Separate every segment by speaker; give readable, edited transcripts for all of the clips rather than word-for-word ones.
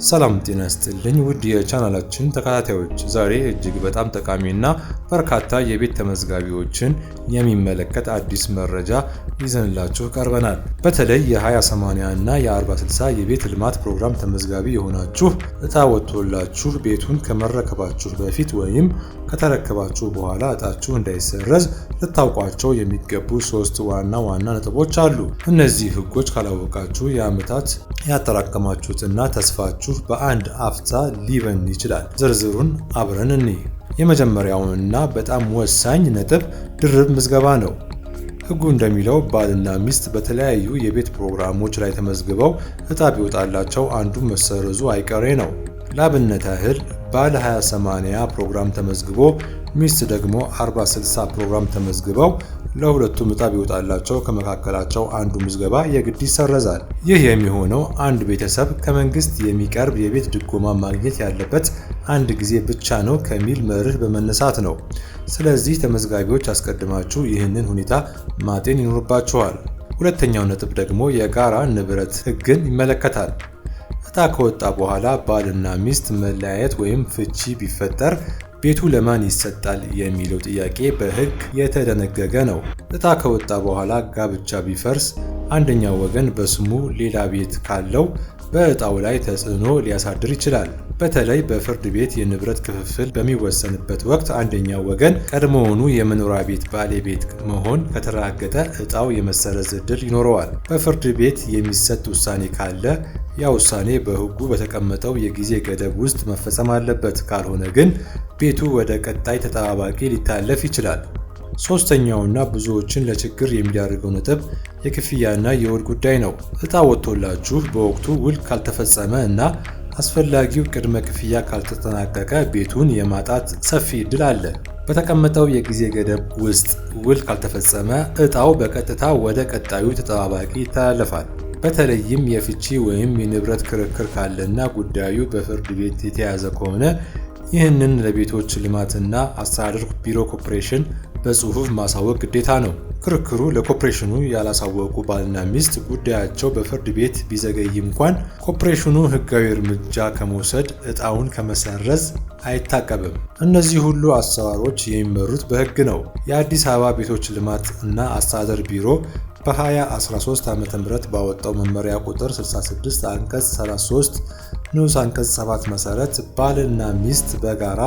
Speaker 1: ሰላም ጤና ይስጥልኝ ውድ የቻናላችን ተከታታዮች፣ ዛሬ እጅግ በጣም ጠቃሚና በርካታ የቤት ተመዝጋቢዎችን የሚመለከት አዲስ መረጃ ይዘንላችሁ ቀርበናል። በተለይ የ20/80 እና የ40/60 የቤት ልማት ፕሮግራም ተመዝጋቢ የሆናችሁ እጣ ወጥቶላችሁ ቤቱን ከመረከባችሁ በፊት ወይም ከተረከባችሁ በኋላ እጣችሁ እንዳይሰረዝ ልታውቋቸው የሚገቡ 3 ዋና ነጥቦች አሉ። እነዚህ ህጎች ካላወቃችሁ የዓመታት ያጠራቀማችሁትና ተስፋችሁ በአንድ አፍታ ሊበን ይችላል። ዝርዝሩን አብረን እንይ። የመጀመሪያውና በጣም ወሳኝ ነጥብ ድርብ ምዝገባ ነው። ህጉ እንደሚለው ባልና ሚስት በተለያዩ የቤት ፕሮግራሞች ላይ ተመዝግበው እጣ ቢወጣላቸው አንዱ መሰረዙ አይቀሬ ነው። ለአብነት ያህል ባል 20/80 ፕሮግራም ተመዝግቦ ሚስት ደግሞ 40/60 ፕሮግራም ተመዝግበው ለሁለቱም እጣ ቢወጣላቸው ከመካከላቸው አንዱ ምዝገባ የግድ ይሰረዛል። ይህ የሚሆነው አንድ ቤተሰብ ከመንግስት የሚቀርብ የቤት ድጎማ ማግኘት ያለበት አንድ ጊዜ ብቻ ነው ከሚል መርህ በመነሳት ነው። ስለዚህ ተመዝጋቢዎች አስቀድማችሁ ይህንን ሁኔታ ማጤን ይኖርባችኋል። ሁለተኛው ነጥብ ደግሞ የጋራ ንብረት ህግን ይመለከታል። እጣ ከወጣ በኋላ ባልና ሚስት መለያየት ወይም ፍቺ ቢፈጠር ቤቱ ለማን ይሰጣል የሚለው ጥያቄ በህግ የተደነገገ ነው። እጣ ከወጣ በኋላ ጋብቻ ቢፈርስ አንደኛው ወገን በስሙ ሌላ ቤት ካለው በእጣው ላይ ተጽዕኖ ሊያሳድር ይችላል። በተለይ በፍርድ ቤት የንብረት ክፍፍል በሚወሰንበት ወቅት አንደኛው ወገን ቀድሞውኑ የመኖሪያ ቤት ባለቤት መሆን ከተረጋገጠ እጣው የመሰረዝ ዕድል ይኖረዋል። በፍርድ ቤት የሚሰጥ ውሳኔ ካለ ያ ውሳኔ በህጉ በተቀመጠው የጊዜ ገደብ ውስጥ መፈጸም አለበት። ካልሆነ ግን ቤቱ ወደ ቀጣይ ተጠባባቂ ሊታለፍ ይችላል። ሶስተኛውና ብዙዎችን ለችግር የሚዳርገው ነጥብ የክፍያና የውል ጉዳይ ነው። እጣ ወጥቶላችሁ በወቅቱ ውል ካልተፈጸመ እና አስፈላጊው ቅድመ ክፍያ ካልተጠናቀቀ ቤቱን የማጣት ሰፊ ዕድል አለ። በተቀመጠው የጊዜ ገደብ ውስጥ ውል ካልተፈጸመ እጣው በቀጥታ ወደ ቀጣዩ ተጠባባቂ ይተላለፋል። በተለይም የፍቺ ወይም የንብረት ክርክር ካለና ጉዳዩ በፍርድ ቤት የተያዘ ከሆነ ይህንን ለቤቶች ልማትና አስተዳደር ቢሮ ኮርፖሬሽን በጽሁፍ ማሳወቅ ግዴታ ነው። ክርክሩ ለኮርፖሬሽኑ ያላሳወቁ ባልና ሚስት ጉዳያቸው በፍርድ ቤት ቢዘገይ እንኳን ኮርፖሬሽኑ ህጋዊ እርምጃ ከመውሰድ እጣውን ከመሰረዝ አይታቀብም። እነዚህ ሁሉ አሰራሮች የሚመሩት በህግ ነው። የአዲስ አበባ ቤቶች ልማት እና አስተዳደር ቢሮ በ2013 ዓ.ም ባወጣው መመሪያ ቁጥር 66 አንቀጽ 33 ንዑስ አንቀጽ 7 መሰረት ባልና ሚስት በጋራ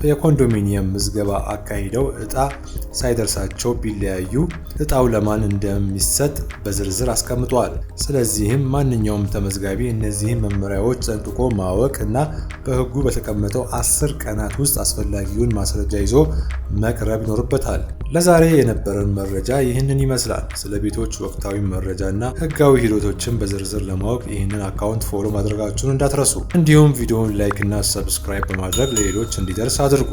Speaker 1: የኮንዶሚኒየም ምዝገባ አካሂደው እጣ ሳይደርሳቸው ቢለያዩ እጣው ለማን እንደሚሰጥ በዝርዝር አስቀምጧል። ስለዚህም ማንኛውም ተመዝጋቢ እነዚህን መመሪያዎች ጠንቅቆ ማወቅ እና በህጉ በተቀመጠው 10 ቀናት ውስጥ አስፈላጊውን ማስረጃ ይዞ መቅረብ ይኖርበታል። ለዛሬ የነበረን መረጃ ይህንን ይመስላል። ስለ ቤቶች ወቅታዊ መረጃና ህጋዊ ሂደቶችን በዝርዝር ለማወቅ ይህንን አካውንት ፎሎ ማድረጋችሁን እንዳትረሱ። እንዲሁም ቪዲዮውን ላይክ እና ሰብስክራይብ በማድረግ ለሌሎች እንዲደርስ አድርጉ።